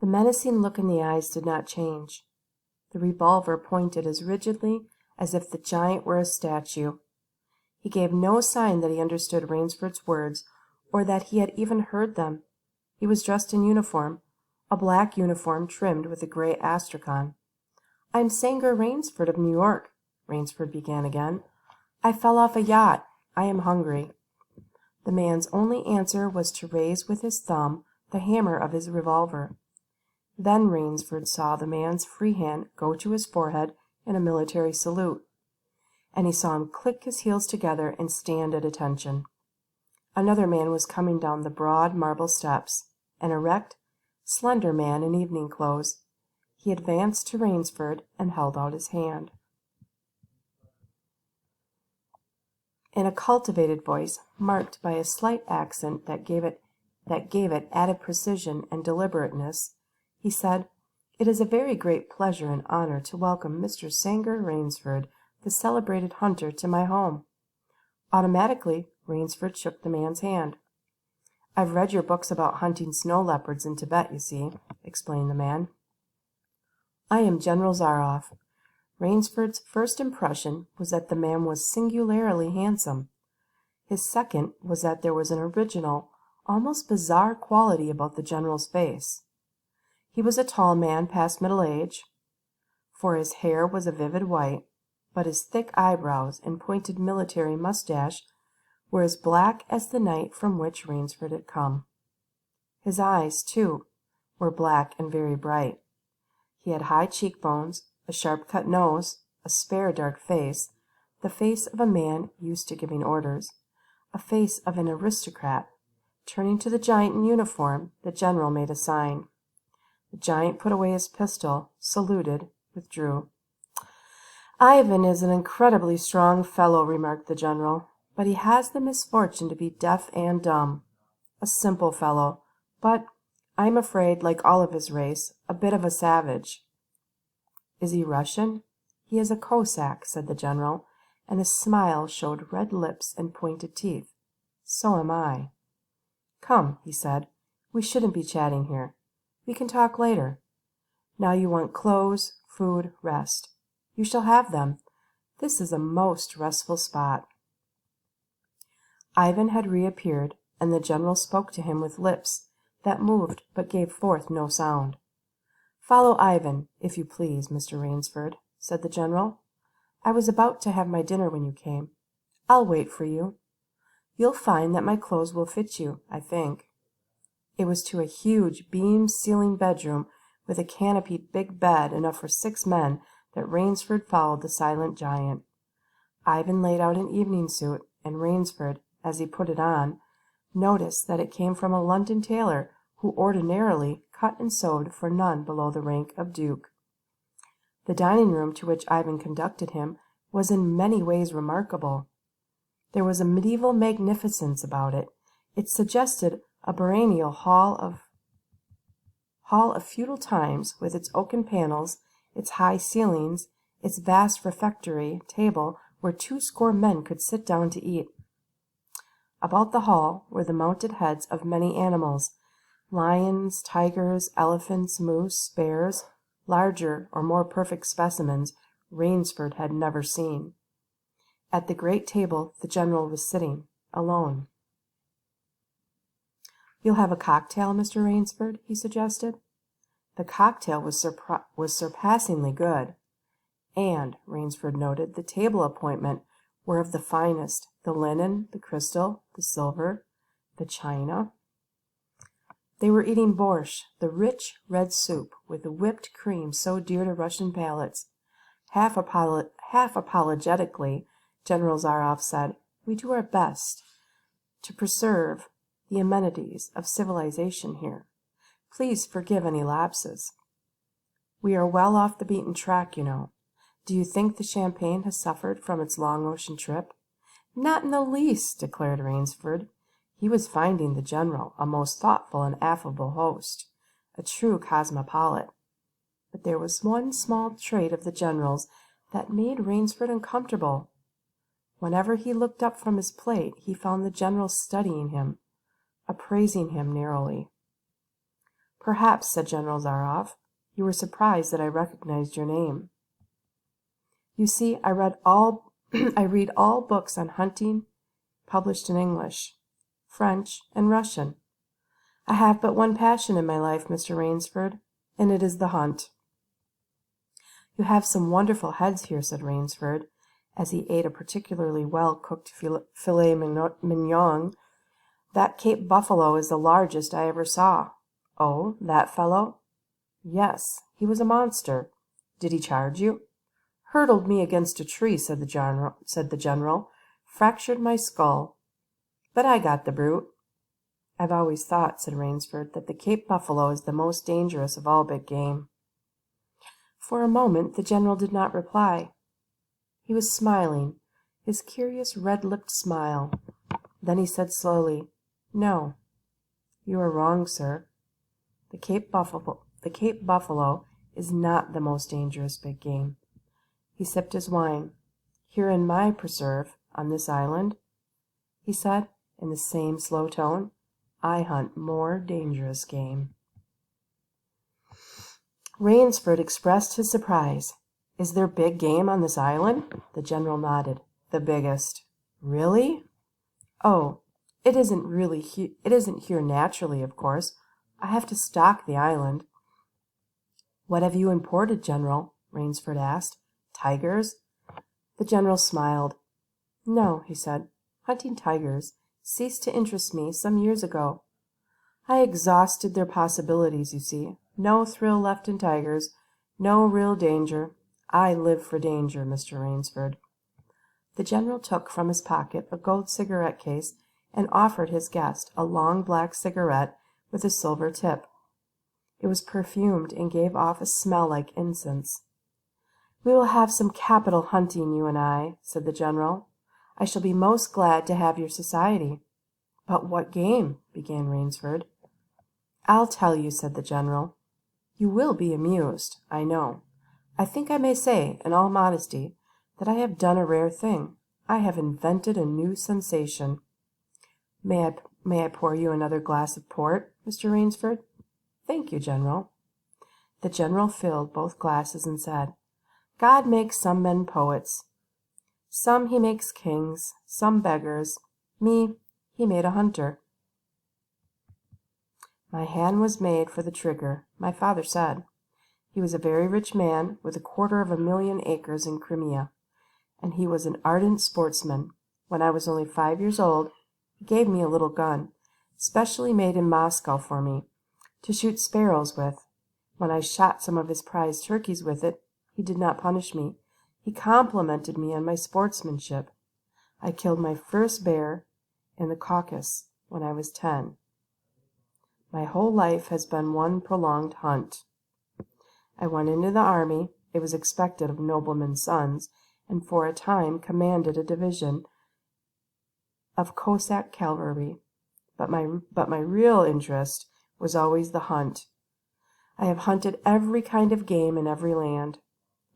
The menacing look in the eyes did not change. The revolver pointed as rigidly as if the giant were a statue. He gave no sign that he understood Rainsford's words or that he had even heard them. He was dressed in uniform, a black uniform trimmed with a gray astrakhan. "I'm Sanger Rainsford of New York," Rainsford began again. "I fell off a yacht. I am hungry." The man's only answer was to raise with his thumb the hammer of his revolver. Then Rainsford saw the man's free hand go to his forehead in a military salute, and he saw him click his heels together and stand at attention. Another man was coming down the broad marble steps, an erect, slender man in evening clothes. He advanced to Rainsford and held out his hand. In a cultivated voice, marked by a slight accent that gave it added precision and deliberateness, he said, "It is a very great pleasure and honor to welcome Mr. Sanger Rainsford, the celebrated hunter, to my home." Automatically, Rainsford shook the man's hand. "I've read your books about hunting snow leopards in Tibet, you see," explained the man. "I am General Zaroff." Rainsford's first impression was that the man was singularly handsome. His second was that there was an original, almost bizarre quality about the general's face. He was a tall man past middle age, for his hair was a vivid white, but his thick eyebrows and pointed military mustache were as black as the night from which Rainsford had come. His eyes, too, were black and very bright. He had high cheekbones, a sharp-cut nose, a spare dark face, the face of a man used to giving orders, a face of an aristocrat. Turning to the giant in uniform, the general made a sign. The giant put away his pistol, saluted, withdrew. "Ivan is an incredibly strong fellow," remarked the general, "but he has the misfortune to be deaf and dumb. A simple fellow, but, I'm afraid, like all of his race, a bit of a savage." "Is he Russian?" "He is a Cossack," said the general, and his smile showed red lips and pointed teeth. "So am I." "Come," he said, "we shouldn't be chatting here. We can talk later. Now you want clothes, food, rest. You shall have them. This is a most restful spot." Ivan had reappeared, and the general spoke to him with lips that moved but gave forth no sound. "Follow Ivan, if you please, Mr. Rainsford," said the general. "I was about to have my dinner when you came. I'll wait for you. You'll find that my clothes will fit you, I think." It was to a huge beam-ceiling bedroom with a canopied big bed enough for 6 men that Rainsford followed the silent giant. Ivan laid out an evening suit, and Rainsford, as he put it on, noticed that it came from a London tailor who ordinarily cut and sewed for none below the rank of duke. The dining room to which Ivan conducted him was in many ways remarkable. There was a medieval magnificence about it. It suggested a baronial hall of feudal times, with its oaken panels, its high ceilings, its vast refectory table where 20 men could sit down to eat. About the hall were the mounted heads of many animals, lions, tigers, elephants, moose, bears, larger or more perfect specimens Rainsford had never seen. At the great table the general was sitting, alone. "You'll have a cocktail, Mr. Rainsford?" he suggested. The cocktail was surpassingly good, and, Rainsford noted, the table appointment were of the finest, the linen, the crystal, the silver, the china. They were eating borscht, the rich red soup with the whipped cream so dear to Russian palates. Half apologetically, General Zaroff said, "We do our best to preserve the amenities of civilization here. Please forgive any lapses. We are well off the beaten track, you know. Do you think the champagne has suffered from its long ocean trip?" "Not in the least," declared Rainsford. He was finding the general a most thoughtful and affable host, a true cosmopolite. But there was one small trait of the general's that made Rainsford uncomfortable. Whenever he looked up from his plate, he found the general studying him, appraising him narrowly. Perhaps, said General Zaroff, you were surprised that I recognized your name. You see, I read all I read all books on hunting published in English, French, and Russian. I have but one passion in my life, Mr. Rainsford, and it is the hunt. You have some wonderful heads here, said Rainsford, as he ate a particularly well-cooked filet mignon. That Cape buffalo is the largest I ever saw. Oh, that fellow? Yes, he was a monster. Did he charge you? Hurtled me against a tree, said the general. Fractured my skull. But I got the brute. I've always thought, said Rainsford, that the Cape buffalo is the most dangerous of all big game. For a moment the general did not reply. He was smiling, his curious red-lipped smile. Then he said slowly, No, you are wrong, sir. The Cape buffalo is not the most dangerous big game. He sipped his wine. Here in my preserve, on this island, he said, in the same slow tone, I hunt more dangerous game. Rainsford expressed his surprise. Is there big game on this island? The general nodded. The biggest. Really? Oh, it isn't here naturally, of course. I have to stock the island. What have you imported, General? Rainsford asked. Tigers? The general smiled. No, he said. Hunting tigers ceased to interest me some years ago. I exhausted their possibilities, you see. No thrill left in tigers, no real danger. I live for danger, Mr. Rainsford. The general took from his pocket a gold cigarette case and offered his guest a long black cigarette with a silver tip. It was perfumed and gave off a smell like incense. We will have some capital hunting, you and I, said the general. I shall be most glad to have your society. But what game? Began Rainsford. I'll tell you, said the general. You will be amused, I know. I think I may say, in all modesty, that I have done a rare thing. I have invented a new sensation. May I pour you another glass of port, Mr. Rainsford? Thank you, General. The general filled both glasses and said, God makes some men poets. Some he makes kings, some beggars. Me, he made a hunter. My hand was made for the trigger, my father said. He was a very rich man with 250,000 acres in Crimea, and he was an ardent sportsman. When I was only 5 years old, he gave me a little gun, specially made in Moscow for me, to shoot sparrows with. When I shot some of his prize turkeys with it, he did not punish me. He complimented me on my sportsmanship. I killed my first bear in the Caucasus when I was 10. My whole life has been one prolonged hunt. I went into the army, it was expected of noblemen's sons, and for a time commanded a division of Cossack cavalry. But my real interest was always the hunt. I have hunted every kind of game in every land.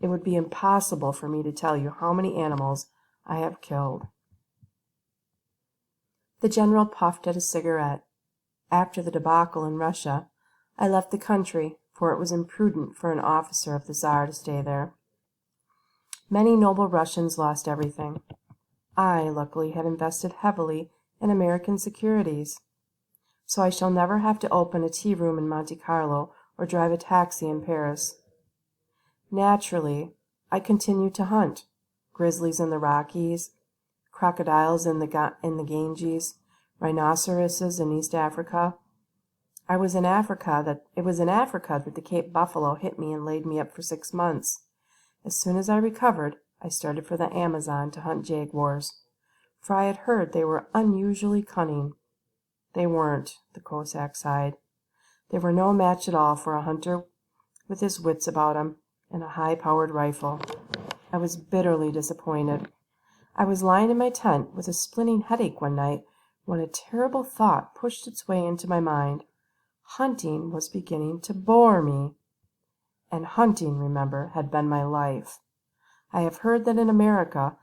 It would be impossible for me to tell you how many animals I have killed. The general puffed at a cigarette. After the debacle in Russia, I left the country, for it was imprudent for an officer of the Tsar to stay there. Many noble Russians lost everything. I, luckily, had invested heavily in American securities, so I shall never have to open a tea room in Monte Carlo or drive a taxi in Paris. Naturally, I continued to hunt. Grizzlies in the Rockies, crocodiles in the Ganges, rhinoceroses in East Africa. It was in Africa that the Cape buffalo hit me and laid me up for 6 months. As soon as I recovered, I started for the Amazon to hunt jaguars, for I had heard they were unusually cunning. They weren't, the Cossack sighed. They were no match at all for a hunter with his wits about him and a high-powered rifle. I was bitterly disappointed. I was lying in my tent with a splitting headache one night when a terrible thought pushed its way into my mind. Hunting was beginning to bore me. And hunting, remember, had been my life. I have heard that in America,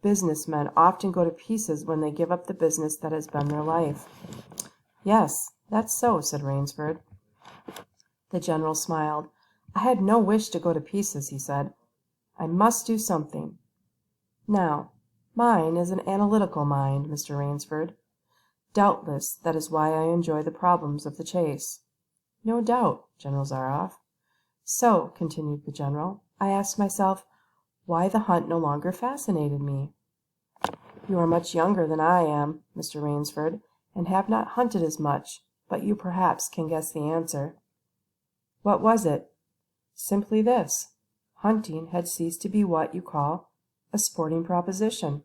businessmen often go to pieces when they give up the business that has been their life. Yes, that's so, said Rainsford. The general smiled. I had no wish to go to pieces, he said. I must do something. Now, mine is an analytical mind, Mr. Rainsford. Doubtless that is why I enjoy the problems of the chase. No doubt, General Zaroff. So, continued the general, I asked myself why the hunt no longer fascinated me. You are much younger than I am, Mr. Rainsford, and have not hunted as much, but you perhaps can guess the answer. What was it? Simply this. Hunting had ceased to be what you call a sporting proposition.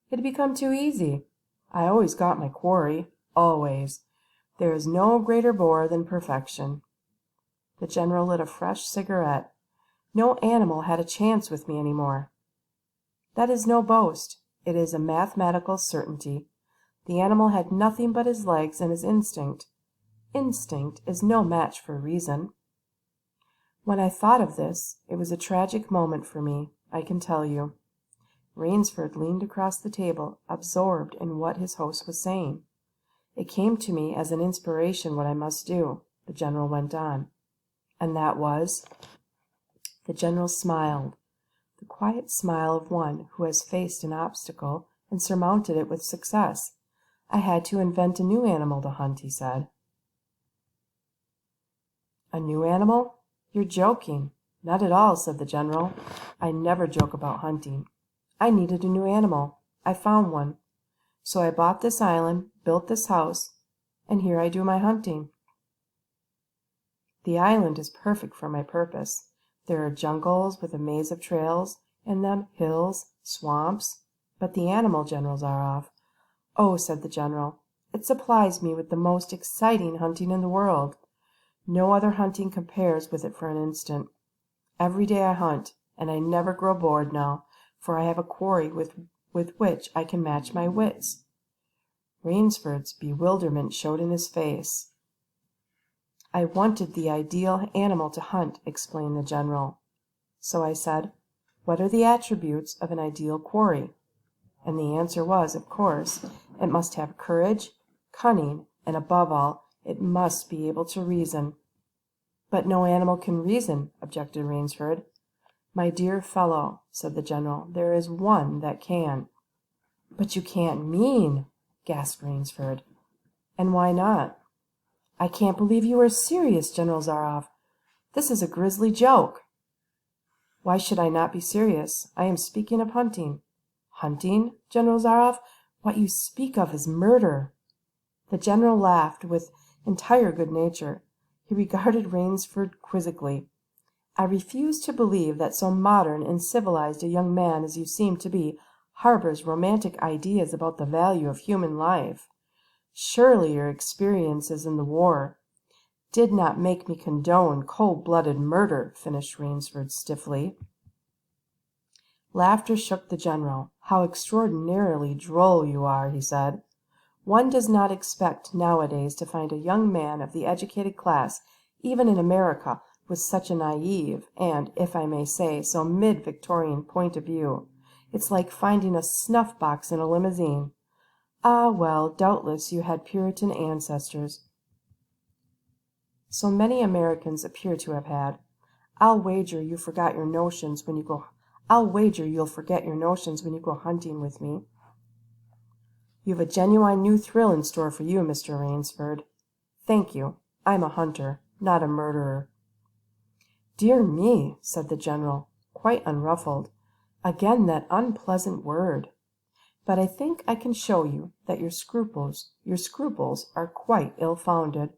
It had become too easy. I always got my quarry, always. There is no greater bore than perfection. The general lit a fresh cigarette. No animal had a chance with me any more. That is no boast. It is a mathematical certainty. The animal had nothing but his legs and his instinct. Instinct is no match for reason. When I thought of this, it was a tragic moment for me, I can tell you. Rainsford leaned across the table, absorbed in what his host was saying. It came to me as an inspiration what I must do, the general went on. And that was? The general smiled, the quiet smile of one who has faced an obstacle and surmounted it with success. I had to invent a new animal to hunt, he said. A new animal? You're joking. Not at all, said the general. I never joke about hunting. I needed a new animal. I found one. So I bought this island, built this house, and here I do my hunting. The island is perfect for my purpose. There are jungles with a maze of trails, and then hills, swamps. But the animal, General Zaroff. Oh, said the general, it supplies me with the most exciting hunting in the world. No other hunting compares with it for an instant. Every day I hunt, and I never grow bored now, for I have a quarry with which I can match my wits. Rainsford's bewilderment showed in his face. I wanted the ideal animal to hunt, explained the general. So I said, what are the attributes of an ideal quarry? And the answer was, of course, it must have courage, cunning, and above all, it must be able to reason. But no animal can reason, objected Rainsford. My dear fellow, said the general, there is one that can. But you can't mean, gasped Rainsford. And why not? I can't believe you are serious, General Zaroff. This is a grisly joke. Why should I not be serious? I am speaking of hunting. Hunting, General Zaroff? What you speak of is murder. The general laughed with entire good nature. He regarded Rainsford quizzically. I refuse to believe that so modern and civilized a young man as you seem to be harbors romantic ideas about the value of human life. Surely your experiences in the war did not make me condone cold-blooded murder, finished Rainsford stiffly. Laughter shook the general. How extraordinarily droll you are, he said. One does not expect nowadays to find a young man of the educated class, even in America, with such a naive and, if I may say, so mid-Victorian point of view. It's like finding a snuff-box in a limousine. Ah, well, doubtless you had Puritan ancestors. So many Americans appear to have had. I'll wager you'll forget your notions when you go hunting with me. You've a genuine new thrill in store for you, Mr. Rainsford. Thank you. I'm a hunter, not a murderer. Dear me, said the general, quite unruffled. Again that unpleasant word. But I think I can show you that your scruples are quite ill-founded.